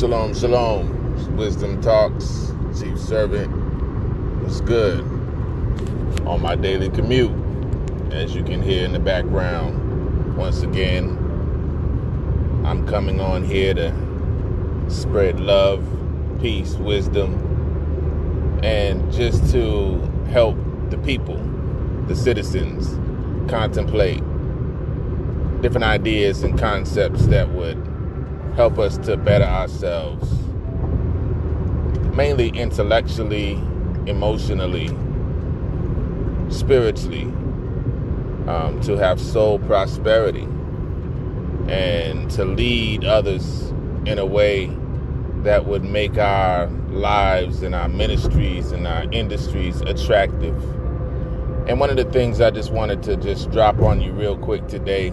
Shalom, shalom. Wisdom Talks, Chief Servant. What's good? On my daily commute, as you can hear in the background, once again, I'm coming on here to spread love, peace, wisdom, and just to help the people, the citizens, contemplate different ideas and concepts that would help us to better ourselves, mainly intellectually, emotionally, spiritually, to have soul prosperity and to lead others in a way that would make our lives and our ministries and our industries attractive. And one of the things I just wanted to just drop on you real quick today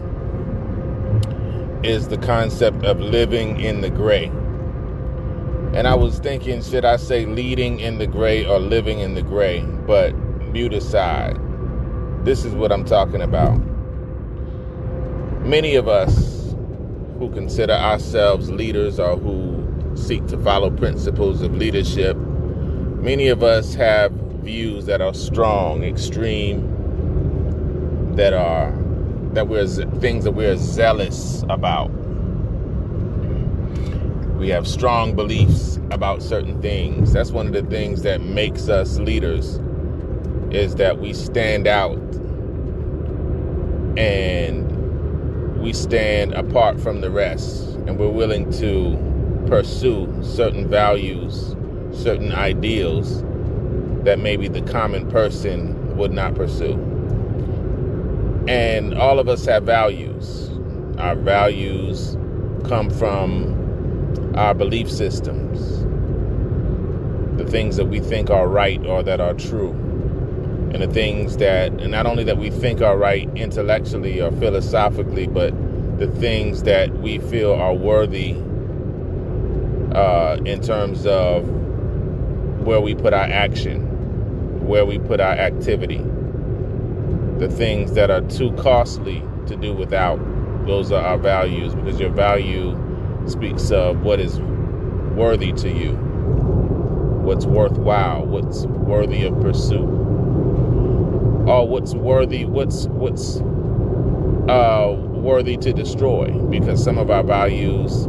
is the concept of living in the gray. And I was thinking, should I say leading in the gray or living in the gray? But mute aside, this is what I'm talking about. Many of us who consider ourselves leaders or who seek to follow principles of leadership, many of us have views that are strong, extreme, things that we're zealous about. We have strong beliefs about certain things. That's one of the things that makes us leaders, is that we stand out and we stand apart from the rest, and we're willing to pursue certain values, certain ideals that maybe the common person would not pursue. And all of us have values. Our values come from our belief systems, the things that we think are right or that are true, and the things that, and not only that we think are right intellectually or philosophically, but the things that we feel are worthy in terms of where we put our action, where we put our activity. The things that are too costly to do without, those are our values, because your value speaks of what is worthy to you, what's worthwhile, what's worthy of pursuit, or what's worthy to destroy, because some of our values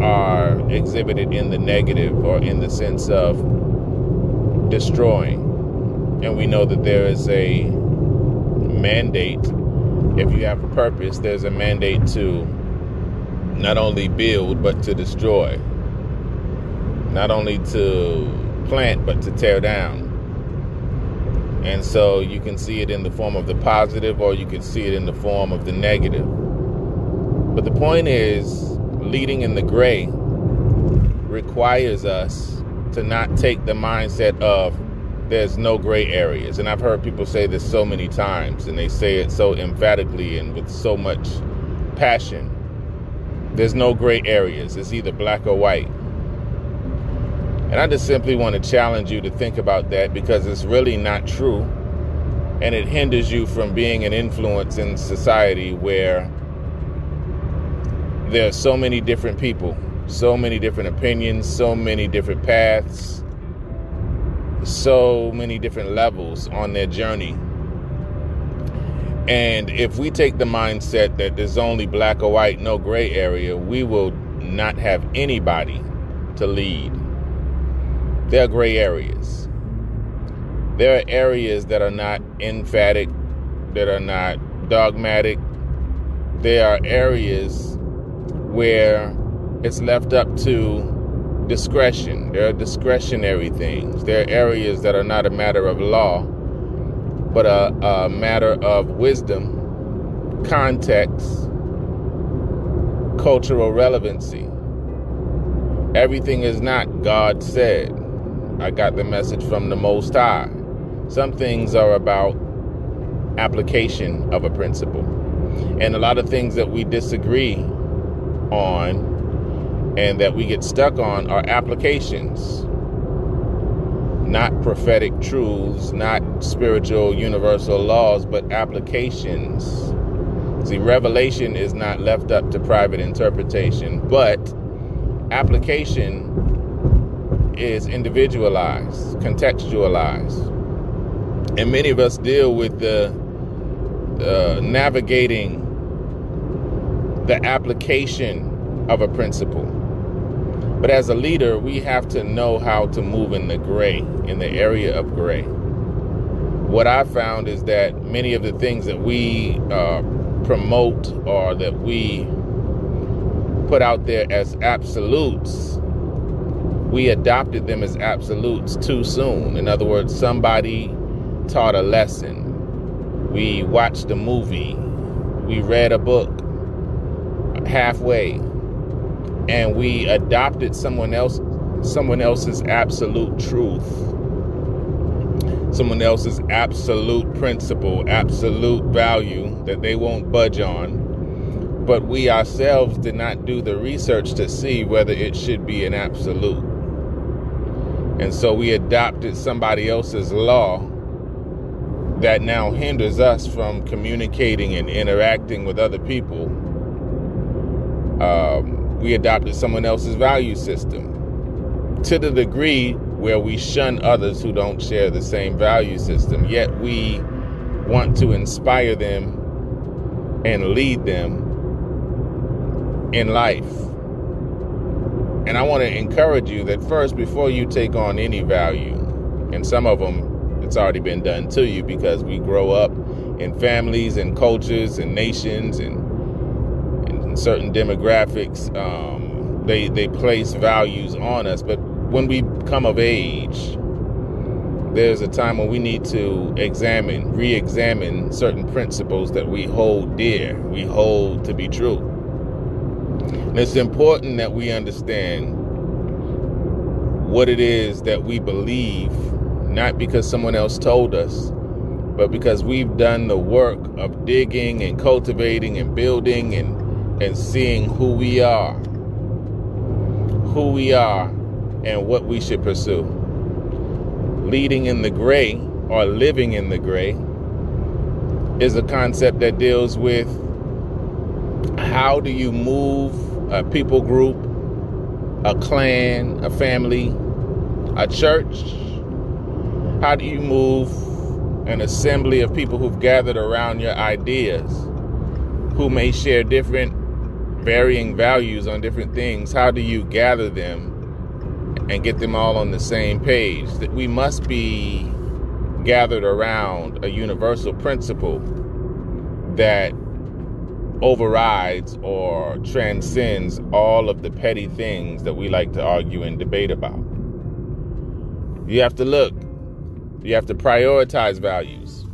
are exhibited in the negative or in the sense of destroying. And we know that there is a mandate. If you have a purpose, there's a mandate to not only build but to destroy, not only to plant but to tear down. And so you can see it in the form of the positive, or you can see it in the form of the negative. But the point is, leading in the gray requires us to not take the mindset of there's no gray areas. And I've heard people say this so many times, and they say it so emphatically and with so much passion. There's no gray areas. It's either black or white. And I just simply want to challenge you to think about that, because it's really not true. And it hinders you from being an influence in society where there are so many different people, so many different opinions, so many different paths, so many different levels on their journey. And if we take the mindset that there's only black or white, no gray area, we will not have anybody to lead. There are gray areas. There are areas that are not emphatic, that are not dogmatic. There are areas where it's left up to discretion. There are discretionary things. There are areas that are not a matter of law, but a matter of wisdom, context, cultural relevancy. Everything is not God said. I got the message from the Most High. Some things are about application of a principle. And a lot of things that we disagree on and that we get stuck on are applications, not prophetic truths, not spiritual universal laws, but applications. See, revelation is not left up to private interpretation, but application is individualized, contextualized. And many of us deal with the navigating the application of a principle. But as a leader, we have to know how to move in the gray, in the area of gray. What I found is that many of the things that we promote or that we put out there as absolutes, we adopted them as absolutes too soon. In other words, somebody taught a lesson. We watched a movie. We read a book halfway, and we adopted someone else's absolute truth, someone else's absolute principle, absolute value that they won't budge on. But we ourselves did not do the research to see whether it should be an absolute. And so we adopted somebody else's law that now hinders us from communicating and interacting with other people. We adopted someone else's value system to the degree where we shun others who don't share the same value system, yet we want to inspire them and lead them in life. And I want to encourage you that first, before you take on any value, and some of them, it's already been done to you because we grow up in families and cultures and nations and certain demographics, they place values on us. But when we come of age, there's a time when we need to re-examine certain principles that we hold dear, we hold to be true. And it's important that we understand what it is that we believe, not because someone else told us, but because we've done the work of digging and cultivating and building and seeing who we are and what we should pursue. Leading in the gray or living in the gray is a concept that deals with how do you move a people group, a clan, a family, a church. How do you move an assembly of people who've gathered around your ideas, who may share different varying values on different things? How do you gather them and get them all on the same page? That we must be gathered around a universal principle that overrides or transcends all of the petty things that we like to argue and debate about. You have to look. You have to prioritize values.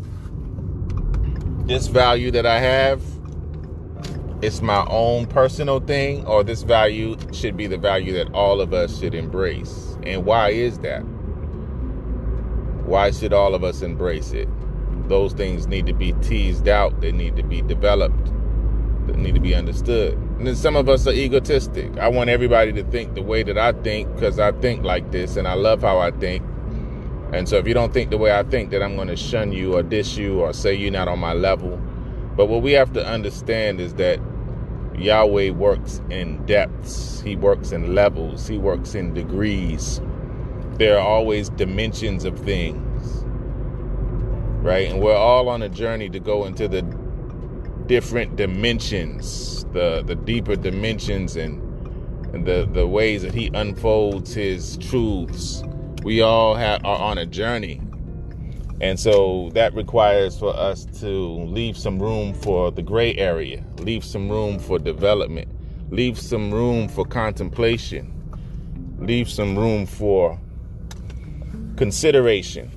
This value that I have, it's my own personal thing, or this value should be the value that all of us should embrace. And why is that? Why should all of us embrace it? Those things need to be teased out. They need to be developed. They need to be understood. And then some of us are egotistic. I want everybody to think the way that I think because I think like this and I love how I think. And so if you don't think the way I think, then I'm going to shun you or diss you or say you're not on my level. But what we have to understand is that Yahweh works in depths. He works in levels. He works in degrees. There are always dimensions of things, right? And we're all on a journey to go into the different dimensions, the deeper dimensions and the ways that he unfolds his truths. We all are on a journey. And so that requires for us to leave some room for the gray area, leave some room for development, leave some room for contemplation, leave some room for consideration,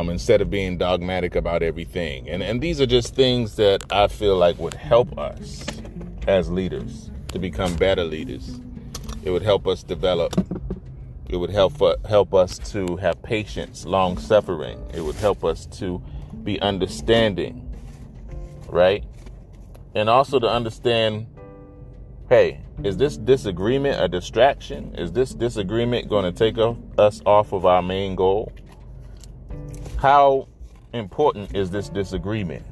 instead of being dogmatic about everything. And these are just things that I feel like would help us as leaders to become better leaders. It would help us develop. It would help us to have patience, long suffering. It would help us to be understanding, right? And also to understand, hey, is this disagreement a distraction? Is this disagreement going to take us off of our main goal? How important is this disagreement?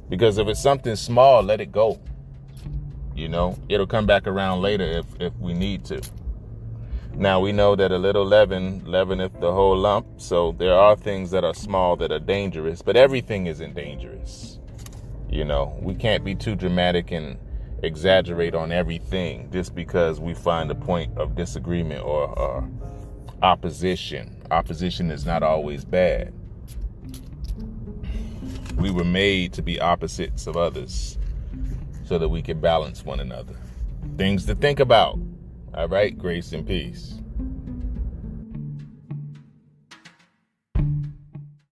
Because if it's something small, let it go. You know, it'll come back around later if we need to. Now, we know that a little leaven leaveneth the whole lump. So there are things that are small that are dangerous, but everything isn't dangerous. You know, we can't be too dramatic and exaggerate on everything just because we find a point of disagreement or opposition. Opposition is not always bad. We were made to be opposites of others so that we can balance one another. Things to think about. All right, grace and peace.